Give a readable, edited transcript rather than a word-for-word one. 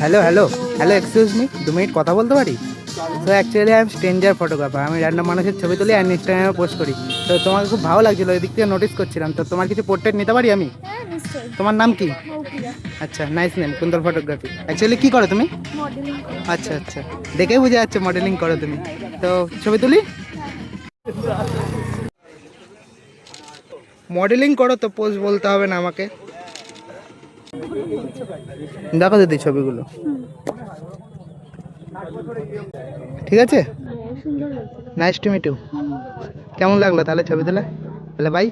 Hello hello hello, excuse me, 2 minute কথা বলতে পারি? তো actually I am stranger photographer. আমি র্যান্ডম মানুষের ছবি তুলি আর ইনস্টাগ্রামে পোস্ট করি। তো তোমাকে খুব ভালো লাগছিলো, এদিক থেকে নোটিস করছিলাম। তো তোমার কিছু পোর্ট্রেট নিতে পারি আমি? হ্যাঁ নিশ্চয়ই। তোমার নাম কি? মৌখিরা। আচ্ছা, নাইস নেম, সুন্দর ফটোগ্রাফি। অ্যাকচুয়ালি কী করো তুমি? মডেলিং। আচ্ছা আচ্ছা, দেখেই বোঝা যাচ্ছে মডেলিং করো তুমি। তো ছবি তুলি? মডেলিং করো তো পোজ বলতে হবে না আমাকে। দেখো দিদি ছবিগুলো, ঠিক আছে? সুন্দর লাগছে। Nice to meet you. কেমন লাগলো তাহলে ছবি তুলে? তাহলে বাই।